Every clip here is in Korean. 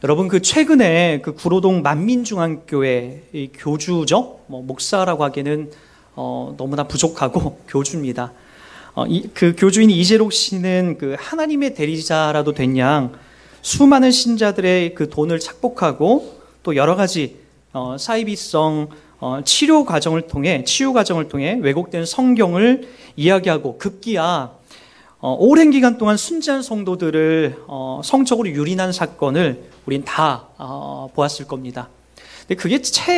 여러분, 그 최근에 그 구로동 만민중앙교회 이 교주죠? 목사라고 하기에는 너무나 부족하고 교주입니다. 그 교주인 이재록 씨는 그 하나님의 대리자라도 된 양 수많은 신자들의 그 돈을 착복하고 또 여러 가지 사이비성 치유 과정을 통해 왜곡된 성경을 이야기하고 급기야 오랜 기간 동안 순지한 성도들을 성적으로 유린한 사건을 우린 다 보았을 겁니다. 근데 그게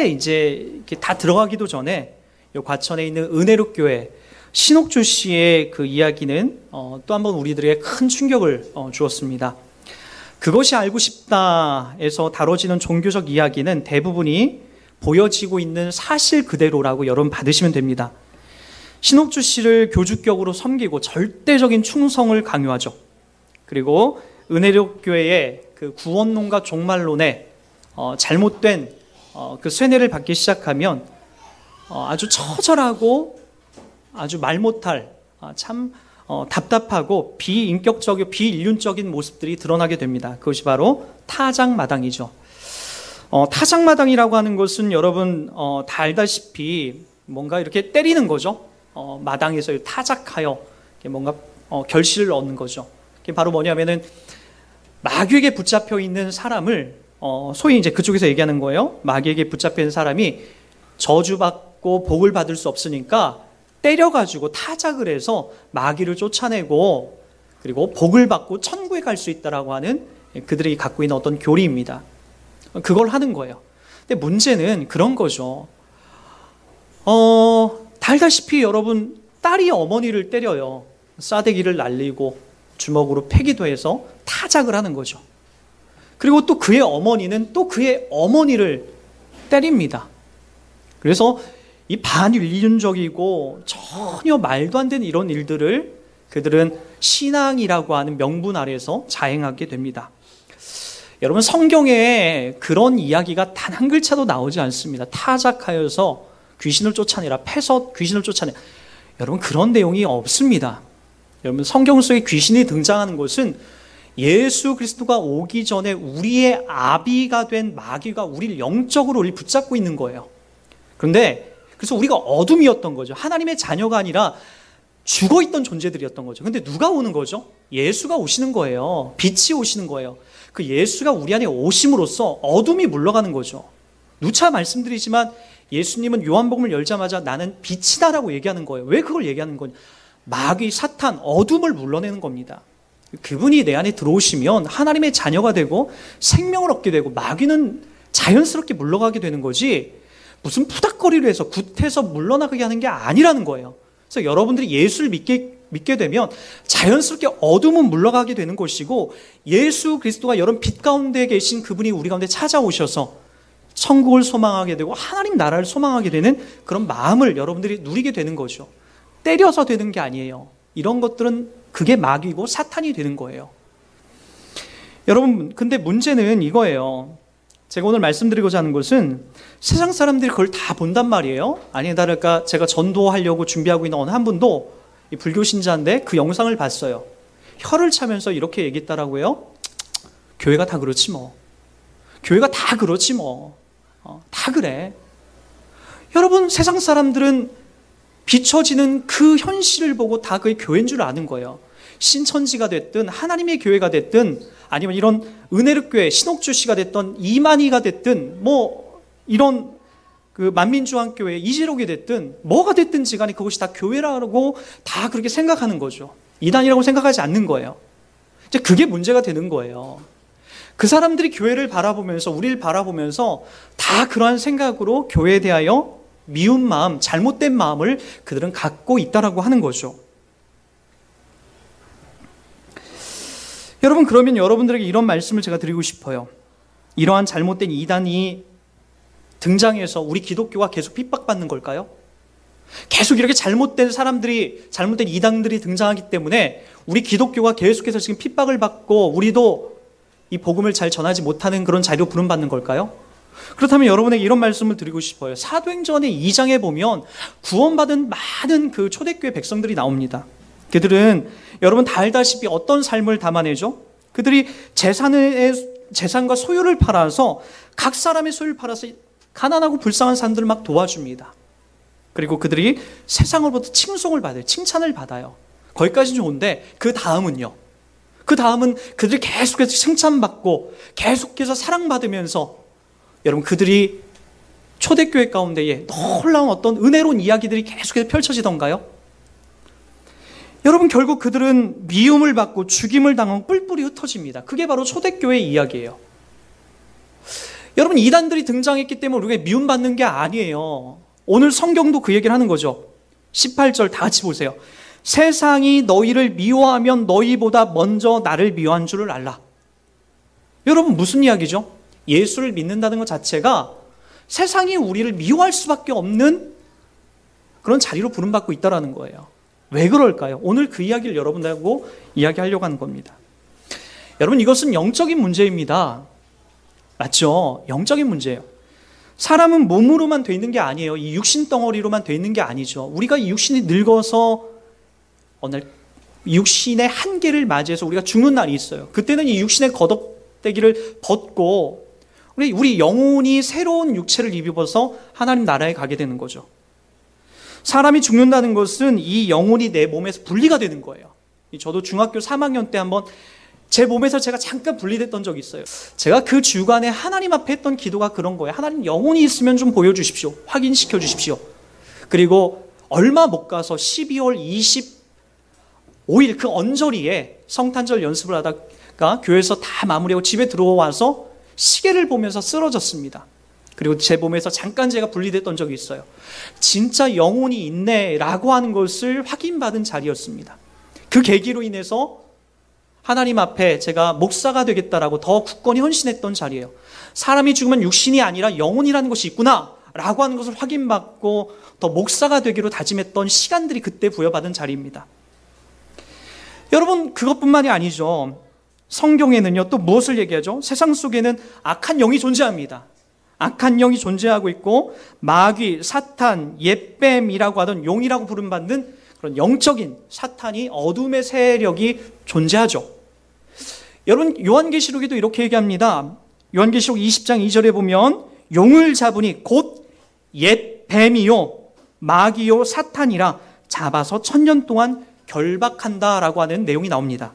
이제 이렇게 다 들어가기도 전에 이 과천에 있는 은혜롭 교회 신옥주 씨의 그 이야기는 또 한 번 우리들에게 큰 충격을 주었습니다. 그것이 알고 싶다에서 다뤄지는 종교적 이야기는 대부분이 보여지고 있는 사실 그대로라고 여러분 받으시면 됩니다. 신옥주 씨를 교주격으로 섬기고 절대적인 충성을 강요하죠. 그리고 은혜롭 교회의 그 구원론과 종말론에 잘못된 그 쇠뇌를 받기 시작하면 아주 처절하고 아주 말 못할 참 답답하고 비인격적이고 비인륜적인 모습들이 드러나게 됩니다. 그것이 바로 타작마당이죠. 타작마당이라고 하는 것은 여러분 다 알다시피 뭔가 이렇게 때리는 거죠. 마당에서 타작하여 뭔가 결실을 얻는 거죠. 그게 바로 뭐냐면은 마귀에게 붙잡혀 있는 사람을 소위 이제 그쪽에서 얘기하는 거예요. 마귀에게 붙잡혀 있는 사람이 저주받고 복을 받을 수 없으니까 때려가지고 타작을 해서 마귀를 쫓아내고 그리고 복을 받고 천국에 갈 수 있다라고 하는 그들이 갖고 있는 어떤 교리입니다. 그걸 하는 거예요. 근데 문제는 그런 거죠. 다 알다시피 여러분 딸이 어머니를 때려요. 싸대기를 날리고 주먹으로 패기도 해서 타작을 하는 거죠. 그리고 또 그의 어머니는 또 그의 어머니를 때립니다. 그래서 이 반인륜적이고 전혀 말도 안 되는 이런 일들을 그들은 신앙이라고 하는 명분 아래에서 자행하게 됩니다. 여러분, 성경에 그런 이야기가 단 한 글자도 나오지 않습니다. 타작하여서 귀신을 쫓아내라, 패서 귀신을 쫓아내라. 여러분, 그런 내용이 없습니다. 여러분, 성경 속에 귀신이 등장하는 것은 예수 그리스도가 오기 전에 우리의 아비가 된 마귀가 우리를 영적으로 붙잡고 있는 거예요. 그런데 그래서 우리가 어둠이었던 거죠. 하나님의 자녀가 아니라 죽어있던 존재들이었던 거죠. 근데 누가 오는 거죠? 예수가 오시는 거예요. 빛이 오시는 거예요. 그 예수가 우리 안에 오심으로써 어둠이 물러가는 거죠. 누차 말씀드리지만 예수님은 요한복음을 열자마자 나는 빛이다라고 얘기하는 거예요. 왜 그걸 얘기하는 거냐? 마귀, 사탄, 어둠을 물러내는 겁니다. 그분이 내 안에 들어오시면 하나님의 자녀가 되고 생명을 얻게 되고 마귀는 자연스럽게 물러가게 되는 거지 무슨 푸닥거리를 해서 굿해서 물러나게 하는 게 아니라는 거예요. 그래서 여러분들이 예수를 믿게 되면 자연스럽게 어둠은 물러가게 되는 것이고 예수 그리스도가 여러분 빛 가운데 계신 그분이 우리 가운데 찾아오셔서 천국을 소망하게 되고 하나님 나라를 소망하게 되는 그런 마음을 여러분들이 누리게 되는 거죠. 때려서 되는 게 아니에요. 이런 것들은 그게 마귀고 사탄이 되는 거예요. 여러분, 근데 문제는 이거예요. 제가 오늘 말씀드리고자 하는 것은 세상 사람들이 그걸 다 본단 말이에요. 아니 다를까 제가 전도하려고 준비하고 있는 어느 한 분도 이 불교 신자인데 그 영상을 봤어요. 혀를 차면서 이렇게 얘기했다라고요. 교회가 다 그렇지 뭐. 교회가 다 그렇지 뭐. 다 그래. 여러분, 세상 사람들은 비춰지는 그 현실을 보고 다 그게 교회인 줄 아는 거예요. 신천지가 됐든 하나님의 교회가 됐든 아니면 이런 은혜롭 교회 신옥주 씨가 됐든 이만희가 됐든 뭐 이런 그 만민중앙교회 이재록이 됐든 뭐가 됐든지 간에 그것이 다 교회라고 다 그렇게 생각하는 거죠. 이단이라고 생각하지 않는 거예요. 이제 그게 문제가 되는 거예요. 그 사람들이 교회를 바라보면서 우리를 바라보면서 다 그러한 생각으로 교회에 대하여 미운 마음, 잘못된 마음을 그들은 갖고 있다라고 하는 거죠. 여러분, 그러면 여러분들에게 이런 말씀을 제가 드리고 싶어요. 이러한 잘못된 이단이 등장해서 우리 기독교가 계속 핍박받는 걸까요? 계속 이렇게 잘못된 사람들이, 잘못된 이단들이 등장하기 때문에 우리 기독교가 계속해서 지금 핍박을 받고 우리도 이 복음을 잘 전하지 못하는 그런 자리로 부름받는 걸까요? 그렇다면 여러분에게 이런 말씀을 드리고 싶어요. 사도행전의 2장에 보면 구원받은 많은 그 초대교회 백성들이 나옵니다. 그들은 여러분 다 알다시피 어떤 삶을 담아내죠? 그들이 제사에 재산과 소유를 팔아서 각 사람의 소유를 팔아서 가난하고 불쌍한 사람들을 막 도와줍니다. 그리고 그들이 세상으로부터 칭송을 받아요. 칭찬을 받아요. 거기까지는 좋은데 그 다음은요. 그 다음은 그들이 계속해서 칭찬받고 계속해서 사랑받으면서 여러분 그들이 초대교회 가운데에 놀라운 어떤 은혜로운 이야기들이 계속해서 펼쳐지던가요? 여러분 결국 그들은 미움을 받고 죽임을 당하고 뿔뿔이 흩어집니다. 그게 바로 초대교회의 이야기예요. 여러분 이단들이 등장했기 때문에 우리가 미움받는 게 아니에요. 오늘 성경도 그 얘기를 하는 거죠. 18절 다 같이 보세요. 세상이 너희를 미워하면 너희보다 먼저 나를 미워한 줄을 알라. 여러분 무슨 이야기죠? 예수를 믿는다는 것 자체가 세상이 우리를 미워할 수밖에 없는 그런 자리로 부름받고 있다는 거예요. 왜 그럴까요? 오늘 그 이야기를 여러분들하고 이야기하려고 하는 겁니다. 여러분 이것은 영적인 문제입니다. 맞죠? 영적인 문제예요. 사람은 몸으로만 돼 있는 게 아니에요. 이 육신 덩어리로만 돼 있는 게 아니죠. 우리가 이 육신이 늙어서 어느 날 육신의 한계를 맞이해서 우리가 죽는 날이 있어요. 그때는 이 육신의 거덕대기를 벗고 우리 영혼이 새로운 육체를 입어서 하나님 나라에 가게 되는 거죠. 사람이 죽는다는 것은 이 영혼이 내 몸에서 분리가 되는 거예요. 저도 중학교 3학년 때 한번 제 몸에서 제가 잠깐 분리됐던 적이 있어요. 제가 그 주간에 하나님 앞에 했던 기도가 그런 거예요. 하나님 영혼이 있으면 좀 보여주십시오. 확인시켜 주십시오. 그리고 얼마 못 가서 12월 25일 그 언저리에 성탄절 연습을 하다가 교회에서 다 마무리하고 집에 들어와서 시계를 보면서 쓰러졌습니다. 그리고 제 몸에서 잠깐 제가 분리됐던 적이 있어요. 진짜 영혼이 있네 라고 하는 것을 확인받은 자리였습니다. 그 계기로 인해서 하나님 앞에 제가 목사가 되겠다라고 더 굳건히 헌신했던 자리예요. 사람이 죽으면 육신이 아니라 영혼이라는 것이 있구나 라고 하는 것을 확인받고 더 목사가 되기로 다짐했던 시간들이 그때 부여받은 자리입니다. 여러분 그것뿐만이 아니죠. 성경에는요 또 무엇을 얘기하죠? 세상 속에는 악한 영이 존재합니다. 악한 영이 존재하고 있고 마귀, 사탄, 옅뱀이라고 하던 용이라고 부름받는 그런 영적인 사탄이 어둠의 세력이 존재하죠. 여러분 요한계시록에도 이렇게 얘기합니다. 요한계시록 20장 2절에 보면 용을 잡으니 곧 옅뱀이요 마귀요 사탄이라 잡아서 1000년 동안 결박한다라고 하는 내용이 나옵니다.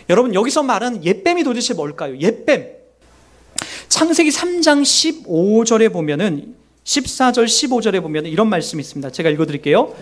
여러분 여기서 말하는 옅뱀이 도대체 뭘까요? 옅뱀 창세기 3장 15절에 보면은 14절 15절에 보면은 이런 말씀이 있습니다. 제가 읽어드릴게요.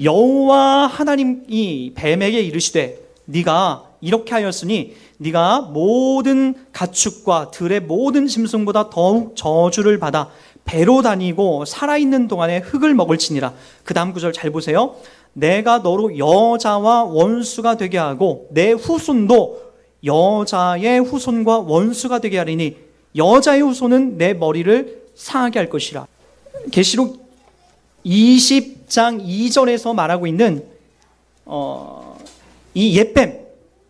여호와 하나님이 뱀에게 이르시되 네가 이렇게 하였으니 네가 모든 가축과 들의 모든 짐승보다 더욱 저주를 받아 배로 다니고 살아있는 동안에 흙을 먹을지니라. 그 다음 구절 잘 보세요. 내가 너로 여자와 원수가 되게 하고 내 후손도 여자의 후손과 원수가 되게 하리니 여자의 후손은 내 머리를 상하게 할 것이라. 계시록 20장 2절에서 말하고 있는 이 옅뱀,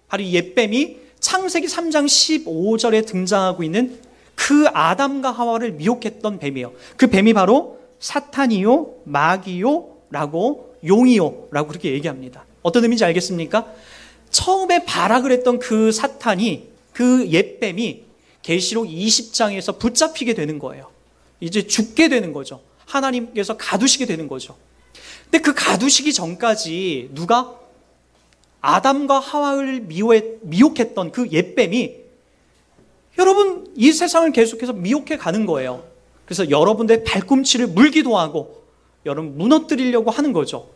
바로 이 옅뱀이 창세기 3장 15절에 등장하고 있는 그 아담과 하와를 미혹했던 뱀이에요. 그 뱀이 바로 사탄이요 마귀요 라고 용이요 라고 그렇게 얘기합니다. 어떤 의미인지 알겠습니까? 처음에 발악을 했던 그 사탄이, 그 옅뱀이 계시록 20장에서 붙잡히게 되는 거예요. 이제 죽게 되는 거죠. 하나님께서 가두시게 되는 거죠. 근데 그 가두시기 전까지 누가 아담과 하와를 미혹했던 그 옅뱀이 여러분 이 세상을 계속해서 미혹해 가는 거예요. 그래서 여러분들의 발꿈치를 물기도 하고 여러분 무너뜨리려고 하는 거죠.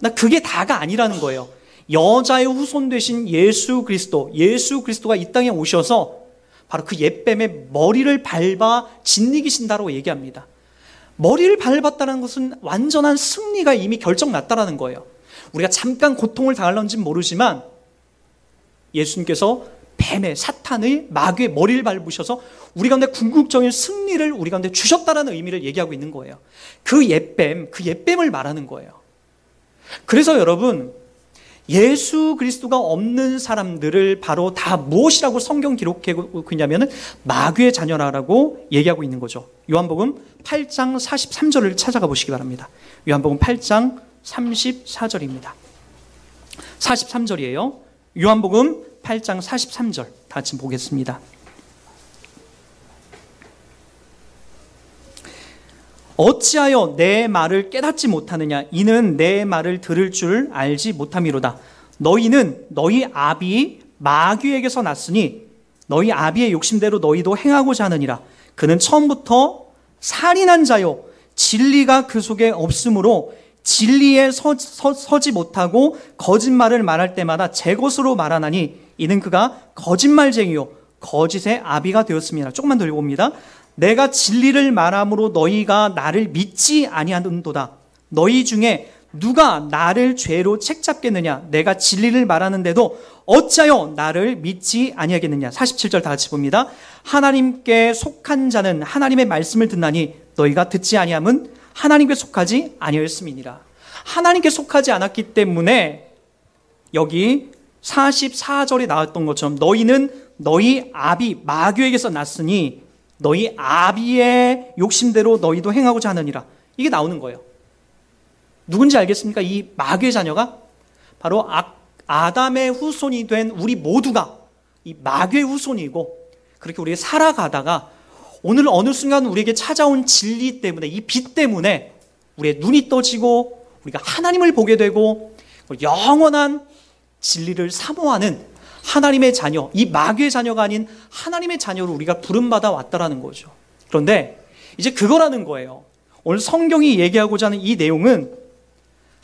나 그게 다가 아니라는 거예요. 여자의 후손 되신 예수 그리스도가 이 땅에 오셔서 바로 그 옅뱀의 머리를 밟아 짓이기신다고 얘기합니다. 머리를 밟았다는 것은 완전한 승리가 이미 결정났다는 거예요. 우리가 잠깐 고통을 당할런지는 모르지만 예수님께서 뱀의 사탄의 마귀의 머리를 밟으셔서 우리 가운데 궁극적인 승리를 우리 가운데 주셨다는 의미를 얘기하고 있는 거예요. 그 옅뱀을 말하는 거예요. 그래서 여러분 예수 그리스도가 없는 사람들을 바로 다 무엇이라고 성경 기록하고 있냐면 마귀의 자녀라고 얘기하고 있는 거죠. 요한복음 8장 43절을 찾아가 보시기 바랍니다. 요한복음 8장 34절입니다. 43절이에요. 요한복음 8장 43절 다 같이 보겠습니다. 어찌하여 내 말을 깨닫지 못하느냐? 이는 내 말을 들을 줄 알지 못함이로다. 너희는 너희 아비 마귀에게서 났으니 너희 아비의 욕심대로 너희도 행하고자 하느니라. 그는 처음부터 살인한 자요 진리가 그 속에 없으므로 진리에 서지 못하고 거짓말을 말할 때마다 제 것으로 말하나니 이는 그가 거짓말쟁이요 거짓의 아비가 되었습니다. 조금만 더 읽어봅니다. 내가 진리를 말함으로 너희가 나를 믿지 아니하는도다. 너희 중에 누가 나를 죄로 책잡겠느냐? 내가 진리를 말하는데도 어찌하여 나를 믿지 아니하겠느냐? 47절 다 같이 봅니다. 하나님께 속한 자는 하나님의 말씀을 듣나니 너희가 듣지 아니함은 하나님께 속하지 아니하였음이니라. 하나님께 속하지 않았기 때문에 여기 44절에 나왔던 것처럼 너희는 너희 아비 마귀에게서 났으니 너희 아비의 욕심대로 너희도 행하고자 하느니라. 이게 나오는 거예요. 누군지 알겠습니까? 이 마귀의 자녀가 바로 아담의 후손이 된 우리 모두가 이 마귀의 후손이고, 그렇게 우리가 살아가다가 오늘 어느 순간 우리에게 찾아온 진리 때문에, 이 빛 때문에 우리의 눈이 떠지고 우리가 하나님을 보게 되고 영원한 진리를 사모하는 하나님의 자녀, 이 마귀의 자녀가 아닌 하나님의 자녀로 우리가 부름받아 왔다라는 거죠. 그런데 이제 그거라는 거예요. 오늘 성경이 얘기하고자 하는 이 내용은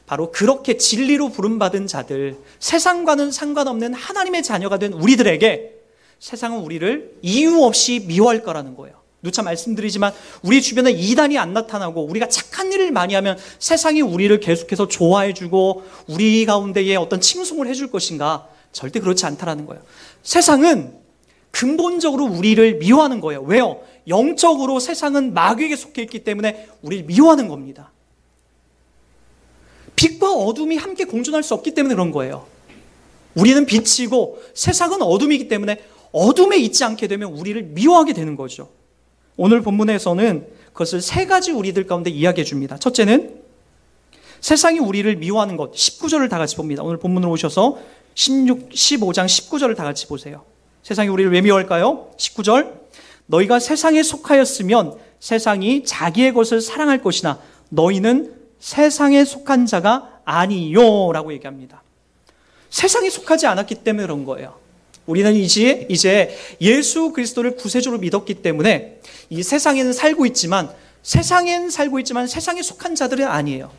바로 그렇게 진리로 부름받은 자들, 세상과는 상관없는 하나님의 자녀가 된 우리들에게 세상은 우리를 이유 없이 미워할 거라는 거예요. 누차 말씀드리지만 우리 주변에 이단이 안 나타나고 우리가 착한 일을 많이 하면 세상이 우리를 계속해서 좋아해주고 우리 가운데에 어떤 칭송을 해줄 것인가? 절대 그렇지 않다라는 거예요. 세상은 근본적으로 우리를 미워하는 거예요. 왜요? 영적으로 세상은 마귀에게 속해 있기 때문에 우리를 미워하는 겁니다. 빛과 어둠이 함께 공존할 수 없기 때문에 그런 거예요. 우리는 빛이고 세상은 어둠이기 때문에 어둠에 있지 않게 되면 우리를 미워하게 되는 거죠. 오늘 본문에서는 그것을 세 가지 우리들 가운데 이야기해 줍니다. 첫째는 세상이 우리를 미워하는 것. 19절을 다 같이 봅니다. 오늘 본문으로 오셔서 15장 19절을 다 같이 보세요. 세상이 우리를 왜 미워할까요? 19절. 너희가 세상에 속하였으면 세상이 자기의 것을 사랑할 것이나 너희는 세상에 속한 자가 아니요 라고 얘기합니다. 세상에 속하지 않았기 때문에 그런 거예요. 우리는 이제 예수 그리스도를 구세주로 믿었기 때문에 이 세상에는 살고 있지만 세상에 속한 자들은 아니에요.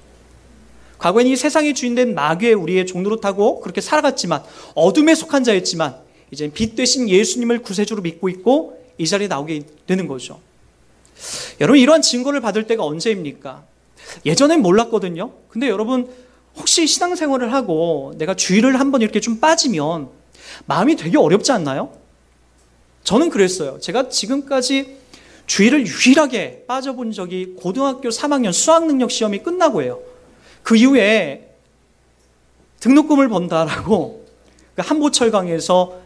과거에는 이 세상의 주인된 마귀의 우리의 종로로 타고 그렇게 살아갔지만 어둠에 속한 자였지만 이제 빛 되신 예수님을 구세주로 믿고 있고 이 자리에 나오게 되는 거죠. 여러분, 이러한 증거를 받을 때가 언제입니까? 예전엔 몰랐거든요. 근데 여러분, 혹시 신앙생활을 하고 내가 주일을 한번 이렇게 좀 빠지면 마음이 되게 어렵지 않나요? 저는 그랬어요. 제가 지금까지 주일을 유일하게 빠져본 적이 고등학교 3학년 수학능력 시험이 끝나고예요. 그 이후에 등록금을 번다라고 한보철강에서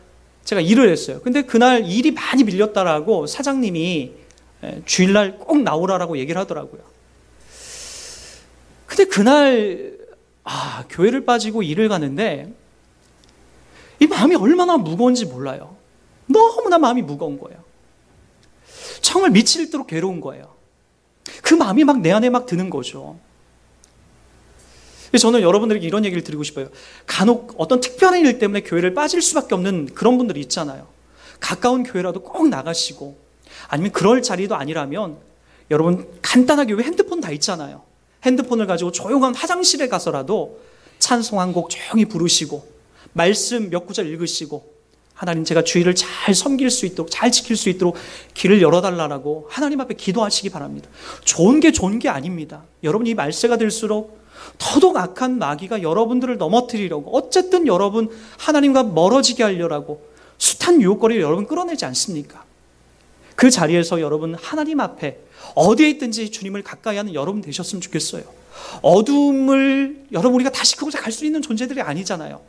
제가 일을 했어요. 근데 그날 일이 많이 밀렸다라고 사장님이 주일날 꼭 나오라라고 얘기를 하더라고요. 근데 그날 교회를 빠지고 일을 가는데 이 마음이 얼마나 무거운지 몰라요. 너무나 마음이 무거운 거예요. 정말 미치도록 괴로운 거예요. 그 마음이 막 내 안에 막 드는 거죠. 저는 여러분들에게 이런 얘기를 드리고 싶어요. 간혹 어떤 특별한 일 때문에 교회를 빠질 수밖에 없는 그런 분들이 있잖아요. 가까운 교회라도 꼭 나가시고, 아니면 그럴 자리도 아니라면 여러분 간단하게 왜 핸드폰 다 있잖아요. 핸드폰을 가지고 조용한 화장실에 가서라도 찬송 한 곡 조용히 부르시고 말씀 몇 구절 읽으시고, 하나님 제가 주일을 잘 섬길 수 있도록, 잘 지킬 수 있도록 길을 열어달라고 하나님 앞에 기도하시기 바랍니다. 좋은 게 아닙니다. 여러분, 이 말세가 될수록 더더욱 악한 마귀가 여러분들을 넘어뜨리려고, 어쨌든 여러분 하나님과 멀어지게 하려고 숱한 유혹거리를 여러분 끌어내지 않습니까? 그 자리에서 여러분 하나님 앞에 어디에 있든지 주님을 가까이 하는 여러분 되셨으면 좋겠어요. 어둠을 여러분 우리가 다시 그곳에 갈 수 있는 존재들이 아니잖아요.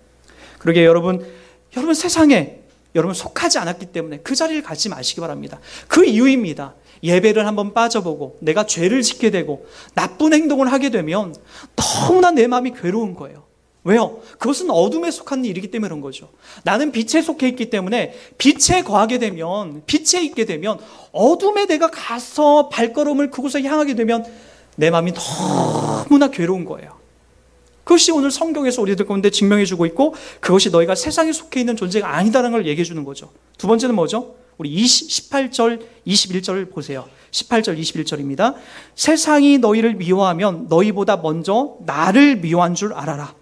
그러게 여러분 세상에 여러분 속하지 않았기 때문에 그 자리를 가지 마시기 바랍니다. 그 이유입니다. 예배를 한번 빠져보고 내가 죄를 짓게 되고 나쁜 행동을 하게 되면 너무나 내 마음이 괴로운 거예요. 왜요? 그것은 어둠에 속한 일이기 때문에 그런 거죠. 나는 빛에 속해 있기 때문에 빛에 거하게 되면, 빛에 있게 되면, 어둠에 내가 가서 발걸음을 그곳에 향하게 되면 내 마음이 너무나 괴로운 거예요. 그것이 오늘 성경에서 우리들 가운데 증명해주고 있고, 그것이 너희가 세상에 속해 있는 존재가 아니다라는 걸 얘기해 주는 거죠. 두 번째는 뭐죠? 우리 18절, 21절을 보세요. 18절, 21절입니다. 세상이 너희를 미워하면 너희보다 먼저 나를 미워한 줄 알아라.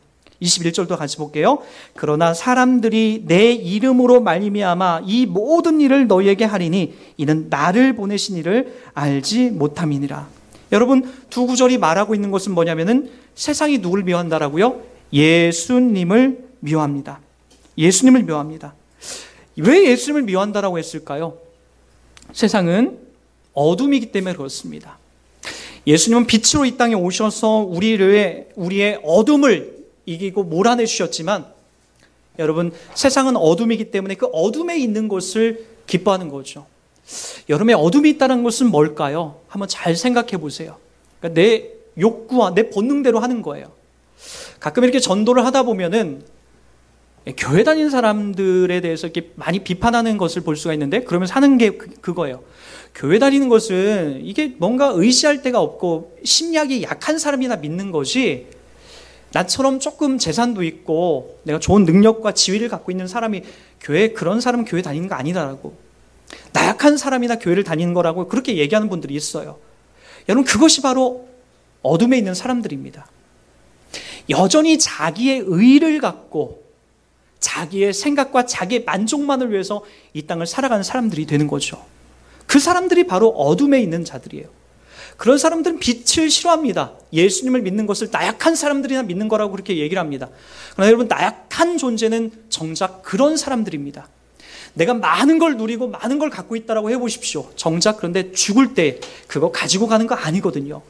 21절도 같이 볼게요. 그러나 사람들이 내 이름으로 말미암아 이 모든 일을 너희에게 하리니 이는 나를 보내신 이를 알지 못함이니라. 여러분, 두 구절이 말하고 있는 것은 뭐냐면은 세상이 누굴 미워한다라고요? 예수님을 미워합니다. 예수님을 미워합니다. 왜 예수님을 미워한다라고 했을까요? 세상은 어둠이기 때문에 그렇습니다. 예수님은 빛으로 이 땅에 오셔서 우리의 어둠을 이기고 몰아내 주셨지만, 여러분, 세상은 어둠이기 때문에 그 어둠에 있는 것을 기뻐하는 거죠. 여러분의 어둠이 있다는 것은 뭘까요? 한번 잘 생각해 보세요. 그러니까 내 욕구와 내 본능대로 하는 거예요. 가끔 이렇게 전도를 하다 보면은 교회 다니는 사람들에 대해서 이렇게 많이 비판하는 것을 볼 수가 있는데, 그러면서 하는 게 그거예요. 교회 다니는 것은 이게 뭔가 의지할 데가 없고 심리학이 약한 사람이나 믿는 것이, 나처럼 조금 재산도 있고 내가 좋은 능력과 지위를 갖고 있는 사람이 그런 사람은 교회 다니는 거 아니다라고, 나약한 사람이나 교회를 다니는 거라고 그렇게 얘기하는 분들이 있어요. 여러분, 그것이 바로 어둠에 있는 사람들입니다. 여전히 자기의 의를 갖고 자기의 생각과 자기의 만족만을 위해서 이 땅을 살아가는 사람들이 되는 거죠. 그 사람들이 바로 어둠에 있는 자들이에요. 그런 사람들은 빛을 싫어합니다. 예수님을 믿는 것을 나약한 사람들이나 믿는 거라고 그렇게 얘기를 합니다. 그러나 여러분, 나약한 존재는 정작 그런 사람들입니다. 내가 많은 걸 누리고 많은 걸 갖고 있다라고 해보십시오. 정작 그런데 죽을 때 그거 가지고 가는 거 아니거든요.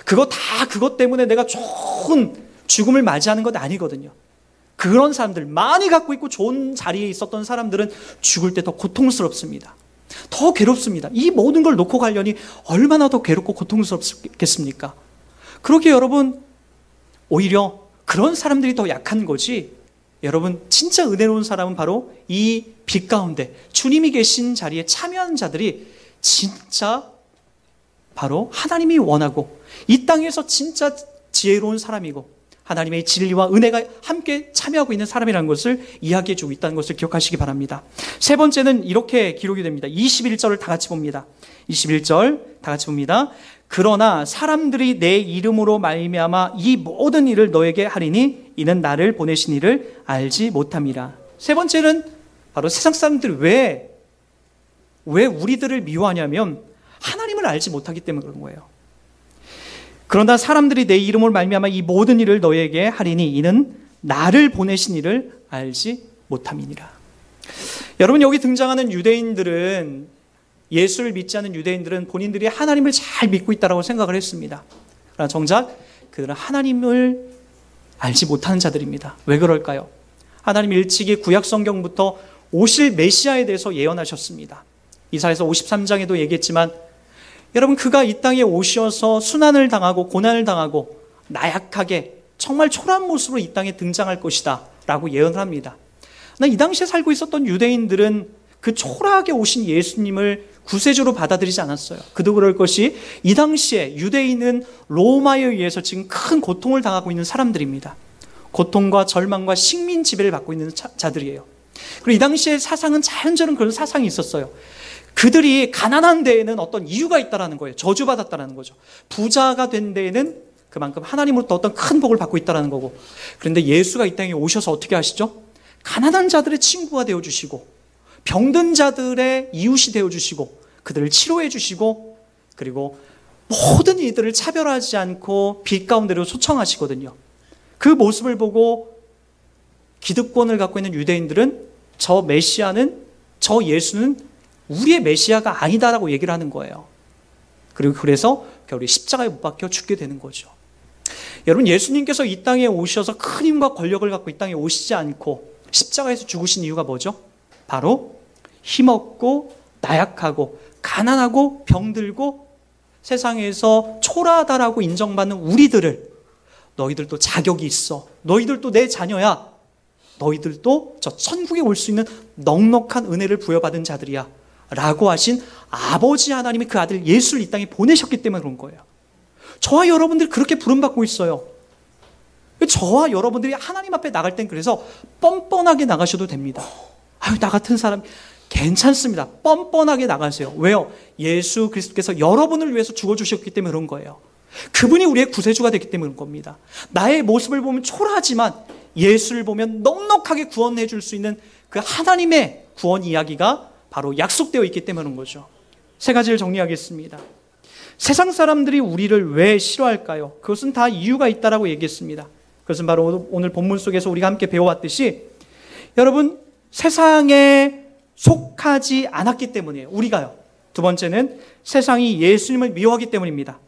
그것 때문에 내가 좋은 죽음을 맞이하는 것 아니거든요. 그런 사람들, 많이 갖고 있고 좋은 자리에 있었던 사람들은 죽을 때 더 고통스럽습니다. 더 괴롭습니다. 이 모든 걸 놓고 가려니 얼마나 더 괴롭고 고통스럽겠습니까? 그렇게 여러분, 오히려 그런 사람들이 더 약한 거지, 여러분, 진짜 은혜로운 사람은 바로 이 빛 가운데 주님이 계신 자리에 참여하는 자들이 진짜 바로 하나님이 원하고 이 땅에서 진짜 지혜로운 사람이고 하나님의 진리와 은혜가 함께 참여하고 있는 사람이라는 것을 이야기해 주고 있다는 것을 기억하시기 바랍니다. 세 번째는 이렇게 기록이 됩니다. 21절을 다 같이 봅니다. 21절 다 같이 봅니다. 그러나 사람들이 내 이름으로 말미암아 이 모든 일을 너에게 하리니 이는 나를 보내신 이를 알지 못함이라. 세 번째는 바로 세상 사람들이 왜 우리들을 미워하냐면 하나님을 알지 못하기 때문에 그런 거예요. 그러나 사람들이 내 이름으로 말미암아 이 모든 일을 너에게 하리니 이는 나를 보내신 이를 알지 못함이니라. 여러분, 여기 등장하는 유대인들은, 예수를 믿지 않는 유대인들은 본인들이 하나님을 잘 믿고 있다고 생각을 했습니다. 그러나 정작 그들은 하나님을 알지 못하는 자들입니다. 왜 그럴까요? 하나님 일찍이 구약 성경부터 오실 메시아에 대해서 예언하셨습니다. 이사야서 53장에도 얘기했지만, 여러분, 그가 이 땅에 오셔서 순환을 당하고 고난을 당하고 나약하게 정말 초라한 모습으로 이 땅에 등장할 것이다 라고 예언을 합니다. 이 당시에 살고 있었던 유대인들은 그 초라하게 오신 예수님을 구세주로 받아들이지 않았어요. 그도 그럴 것이, 이 당시에 유대인은 로마에 의해서 지금 큰 고통을 당하고 있는 사람들입니다. 고통과 절망과 식민 지배를 받고 있는 자들이에요. 그리고 이 당시에 사상은 자연적인 그런 사상이 있었어요. 그들이 가난한 데에는 어떤 이유가 있다는 거예요. 저주받았다는 거죠. 부자가 된 데에는 그만큼 하나님으로부터 어떤 큰 복을 받고 있다는 거고, 그런데 예수가 이 땅에 오셔서 어떻게 하시죠? 가난한 자들의 친구가 되어주시고 병든 자들의 이웃이 되어주시고 그들을 치료해 주시고, 그리고 모든 이들을 차별하지 않고 빛 가운데로 초청하시거든요. 그 모습을 보고 기득권을 갖고 있는 유대인들은 저 메시아는, 저 예수는 우리의 메시아가 아니다라고 얘기를 하는 거예요. 그리고 그래서 결국 십자가에 못 박혀 죽게 되는 거죠. 여러분, 예수님께서 이 땅에 오셔서 큰 힘과 권력을 갖고 이 땅에 오시지 않고 십자가에서 죽으신 이유가 뭐죠? 바로 힘없고 나약하고 가난하고 병들고 세상에서 초라하다라고 인정받는 우리들을 너희들도 자격이 있어. 너희들도 내 자녀야. 너희들도 저 천국에 올 수 있는 넉넉한 은혜를 부여받은 자들이야. 라고 하신 아버지 하나님이 그 아들 예수를 이 땅에 보내셨기 때문에 그런 거예요. 저와 여러분들이 그렇게 부름받고 있어요. 저와 여러분들이 하나님 앞에 나갈 땐 그래서 뻔뻔하게 나가셔도 됩니다. 아유, 나 같은 사람 괜찮습니다. 뻔뻔하게 나가세요. 왜요? 예수 그리스도께서 여러분을 위해서 죽어주셨기 때문에 그런 거예요. 그분이 우리의 구세주가 됐기 때문에 그런 겁니다. 나의 모습을 보면 초라하지만 예수를 보면 넉넉하게 구원해 줄 수 있는 그 하나님의 구원 이야기가 바로 약속되어 있기 때문에 그런 거죠. 세 가지를 정리하겠습니다. 세상 사람들이 우리를 왜 싫어할까요? 그것은 다 이유가 있다라고 얘기했습니다. 그것은 바로 오늘 본문 속에서 우리가 함께 배워왔듯이 여러분, 세상에 속하지 않았기 때문이에요. 우리가요. 두 번째는 세상이 예수님을 미워하기 때문입니다.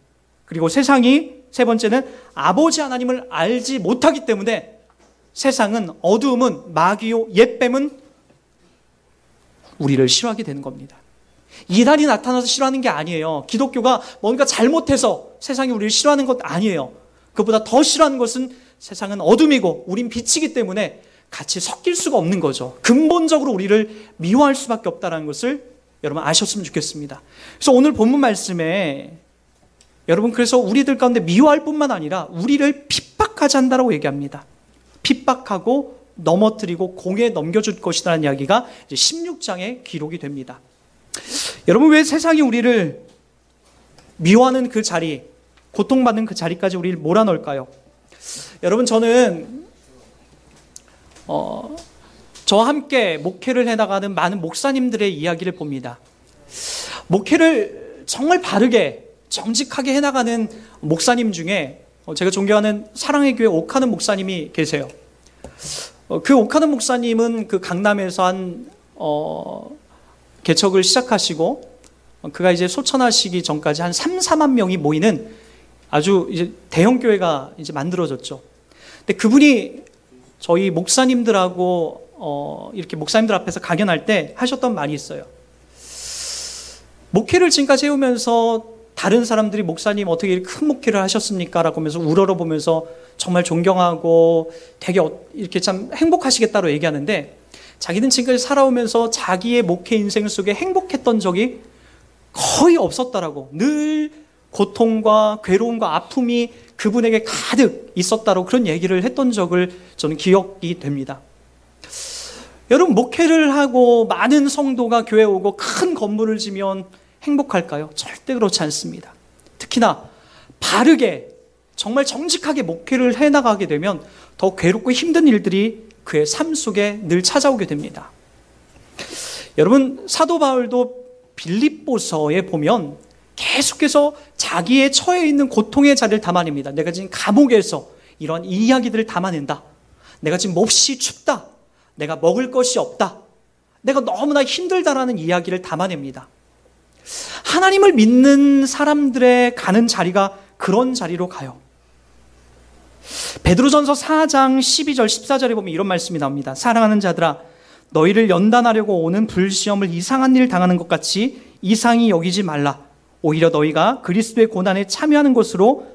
그리고 세상이 세 번째는 아버지 하나님을 알지 못하기 때문에 세상은, 어두움은, 마귀요, 옛뱀은 우리를 싫어하게 되는 겁니다. 이단이 나타나서 싫어하는 게 아니에요. 기독교가 뭔가 잘못해서 세상이 우리를 싫어하는 것 아니에요. 그보다 더 싫어하는 것은 세상은 어둠이고 우린 빛이기 때문에 같이 섞일 수가 없는 거죠. 근본적으로 우리를 미워할 수밖에 없다는 것을 여러분 아셨으면 좋겠습니다. 그래서 오늘 본문 말씀에 여러분, 그래서 우리들 가운데 미워할 뿐만 아니라 우리를 핍박하지 않는다고 얘기합니다. 핍박하고 넘어뜨리고 공에 넘겨줄 것이라는 이야기가 이제 16장에 기록이 됩니다. 여러분, 왜 세상이 우리를 미워하는 그 자리, 고통받는 그 자리까지 우리를 몰아넣을까요? 여러분, 저는 저와 함께 목회를 해나가는 많은 목사님들의 이야기를 봅니다. 목회를 정말 바르게 정직하게 해나가는 목사님 중에 제가 존경하는 사랑의 교회 옥하는 목사님이 계세요. 그 옥하는 목사님은 그 강남에서 한 개척을 시작하시고 그가 이제 소천하시기 전까지 한 3, 4만 명이 모이는 아주 이제 대형 교회가 이제 만들어졌죠. 근데 그분이 저희 목사님들하고 이렇게 목사님들 앞에서 강연할 때 하셨던 말이 있어요. 목회를 지금까지 해오면서 다른 사람들이 목사님 어떻게 이렇게 큰 목회를 하셨습니까? 라고 하면서 우러러보면서 정말 존경하고 되게 이렇게 참 행복하시겠다고 얘기하는데 자기는 지금까지 살아오면서 자기의 목회 인생 속에 행복했던 적이 거의 없었다라고, 늘 고통과 괴로움과 아픔이 그분에게 가득 있었다고 그런 얘기를 했던 적을 저는 기억이 됩니다. 여러분, 목회를 하고 많은 성도가 교회 오고 큰 건물을 지면 행복할까요? 절대 그렇지 않습니다. 특히나 바르게 정말 정직하게 목회를 해나가게 되면 더 괴롭고 힘든 일들이 그의 삶 속에 늘 찾아오게 됩니다. 여러분, 사도 바울도 빌립보서에 보면 계속해서 자기의 처해 있는 고통의 자리를 담아냅니다. 내가 지금 감옥에서 이런 이야기들을 담아낸다. 내가 지금 몹시 춥다. 내가 먹을 것이 없다. 내가 너무나 힘들다라는 이야기를 담아냅니다. 하나님을 믿는 사람들의 가는 자리가 그런 자리로 가요. 베드로전서 4장 12절 14절에 보면 이런 말씀이 나옵니다. 사랑하는 자들아, 너희를 연단하려고 오는 불시험을 이상한 일 당하는 것 같이 이상히 여기지 말라. 오히려 너희가 그리스도의 고난에 참여하는 것으로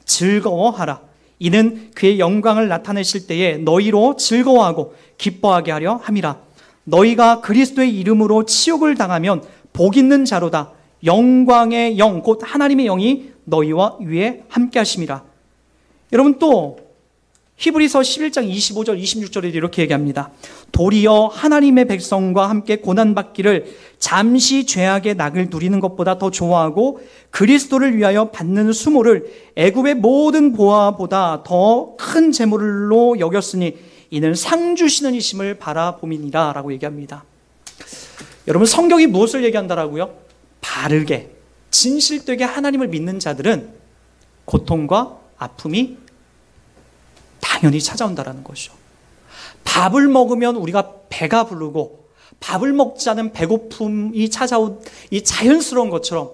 즐거워하라. 이는 그의 영광을 나타내실 때에 너희로 즐거워하고 기뻐하게 하려 함이라. 너희가 그리스도의 이름으로 치욕을 당하면 복 있는 자로다. 영광의 영, 곧 하나님의 영이 너희와 위에 함께 하심이라. 여러분, 또 히브리서 11장 25절 26절에 이렇게 얘기합니다. 도리어 하나님의 백성과 함께 고난받기를 잠시 죄악의 낙을 누리는 것보다 더 좋아하고 그리스도를 위하여 받는 수모를 애굽의 모든 보화보다 더 큰 재물로 여겼으니 이는 상 주시는 이심을 바라봄이니라 라고 얘기합니다. 여러분, 성경이 무엇을 얘기한다라고요? 바르게 진실되게 하나님을 믿는 자들은 고통과 아픔이 당연히 찾아온다라는 것이죠. 밥을 먹으면 우리가 배가 부르고 밥을 먹지 않은 배고픔이 찾아온 이 자연스러운 것처럼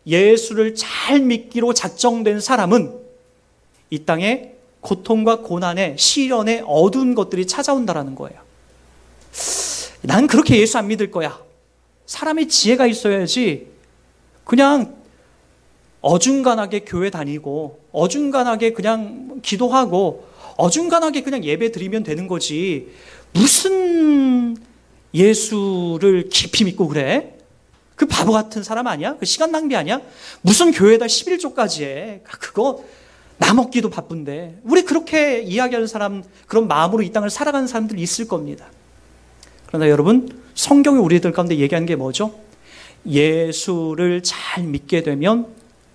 예수를 잘 믿기로 작정된 사람은 이 땅에 고통과 고난에 시련에 어두운 것들이 찾아온다라는 거예요. 난 그렇게 예수 안 믿을 거야. 사람의 지혜가 있어야지 그냥 어중간하게 교회 다니고 어중간하게 그냥 기도하고 어중간하게 그냥 예배 드리면 되는 거지 무슨 예수를 깊이 믿고 그래? 그 바보 같은 사람 아니야? 그 시간 낭비 아니야? 무슨 교회에다 11조까지 해? 그거 나 먹기도 바쁜데. 우리 그렇게 이야기하는 사람, 그런 마음으로 이 땅을 살아가는 사람들 있을 겁니다. 그러나 여러분, 성경이 우리들 가운데 얘기하는 게 뭐죠? 예수를 잘 믿게 되면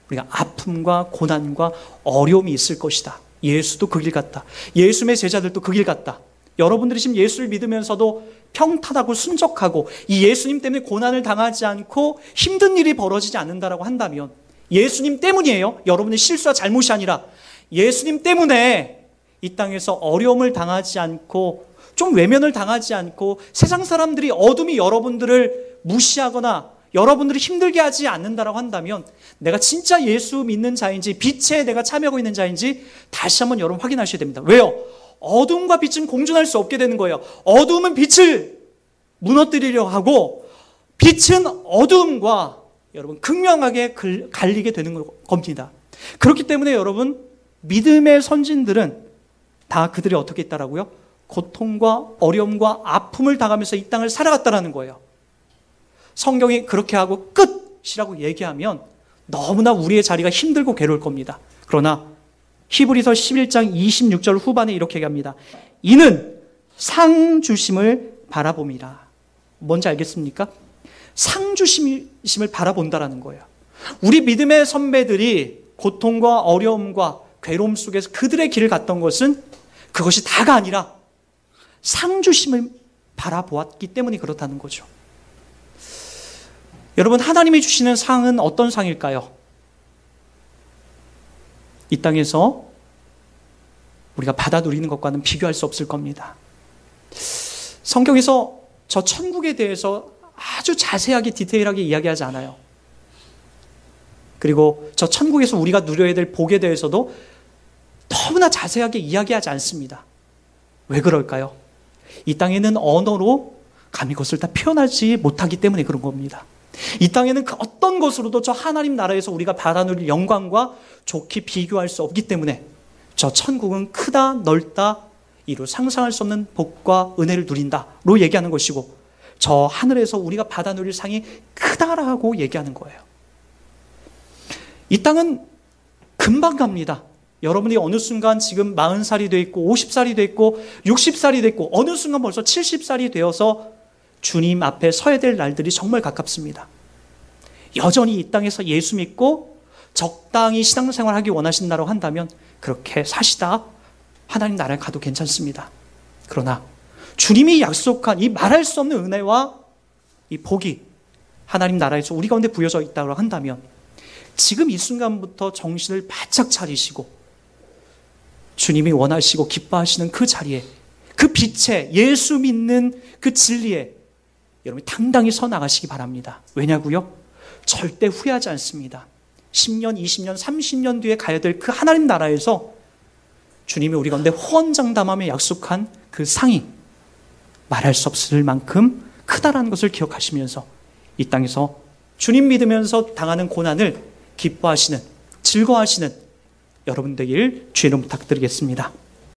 우리가 아픔과 고난과 어려움이 있을 것이다. 예수도 그 길 갔다. 예수의 제자들도 그 길 갔다. 여러분들이 지금 예수를 믿으면서도 평탄하고 순적하고 이 예수님 때문에 고난을 당하지 않고 힘든 일이 벌어지지 않는다라고 한다면 예수님 때문이에요. 여러분의 실수와 잘못이 아니라 예수님 때문에 이 땅에서 어려움을 당하지 않고 좀 외면을 당하지 않고 세상 사람들이 어둠이 여러분들을 무시하거나 여러분들이 힘들게 하지 않는다라고 한다면 내가 진짜 예수 믿는 자인지 빛에 내가 참여하고 있는 자인지 다시 한번 여러분 확인하셔야 됩니다. 왜요? 어둠과 빛은 공존할 수 없게 되는 거예요. 어둠은 빛을 무너뜨리려 하고 빛은 어둠과 여러분 극명하게 갈리게 되는 겁니다. 그렇기 때문에 여러분 믿음의 선진들은 다 그들이 어떻게 했다라고요? 고통과 어려움과 아픔을 당하면서 이 땅을 살아갔다라는 거예요. 성경이 그렇게 하고 끝이라고 얘기하면 너무나 우리의 자리가 힘들고 괴로울 겁니다. 그러나 히브리서 11장 26절 후반에 이렇게 얘기합니다. 이는 상 주심을 바라봄이라. 뭔지 알겠습니까? 상 주심을 바라본다라는 거예요. 우리 믿음의 선배들이 고통과 어려움과 괴로움 속에서 그들의 길을 갔던 것은 그것이 다가 아니라 상 주심을 바라보았기 때문에 그렇다는 거죠. 여러분, 하나님이 주시는 상은 어떤 상일까요? 이 땅에서 우리가 받아 누리는 것과는 비교할 수 없을 겁니다. 성경에서 저 천국에 대해서 아주 자세하게 디테일하게 이야기하지 않아요. 그리고 저 천국에서 우리가 누려야 될 복에 대해서도 너무나 자세하게 이야기하지 않습니다. 왜 그럴까요? 이 땅에는 언어로 감히 그것을 다 표현하지 못하기 때문에 그런 겁니다. 이 땅에는 그 어떤 것으로도 저 하나님 나라에서 우리가 받아 누릴 영광과 좋게 비교할 수 없기 때문에 저 천국은 크다 넓다 이루 상상할 수 없는 복과 은혜를 누린다로 얘기하는 것이고 저 하늘에서 우리가 받아 누릴 상이 크다라고 얘기하는 거예요. 이 땅은 금방 갑니다. 여러분이 어느 순간 지금 40살이 돼 있고 50살이 돼 있고 60살이 돼 있고 어느 순간 벌써 70살이 되어서 주님 앞에 서야 될 날들이 정말 가깝습니다. 여전히 이 땅에서 예수 믿고 적당히 신앙생활하기 원하신다고 한다면 그렇게 사시다 하나님 나라에 가도 괜찮습니다. 그러나 주님이 약속한 이 말할 수 없는 은혜와 이 복이 하나님 나라에서 우리 가운데 부여져 있다고 한다면 지금 이 순간부터 정신을 바짝 차리시고 주님이 원하시고 기뻐하시는 그 자리에 그 빛에 예수 믿는 그 진리에 여러분이 당당히 서 나가시기 바랍니다. 왜냐고요? 절대 후회하지 않습니다. 10년, 20년, 30년 뒤에 가야 될 그 하나님 나라에서 주님이 우리 가운데 호언장담하며 약속한 그 상이 말할 수 없을 만큼 크다라는 것을 기억하시면서 이 땅에서 주님 믿으면서 당하는 고난을 기뻐하시는, 즐거워하시는 여러분 되길 주의 이름 부탁드리겠습니다.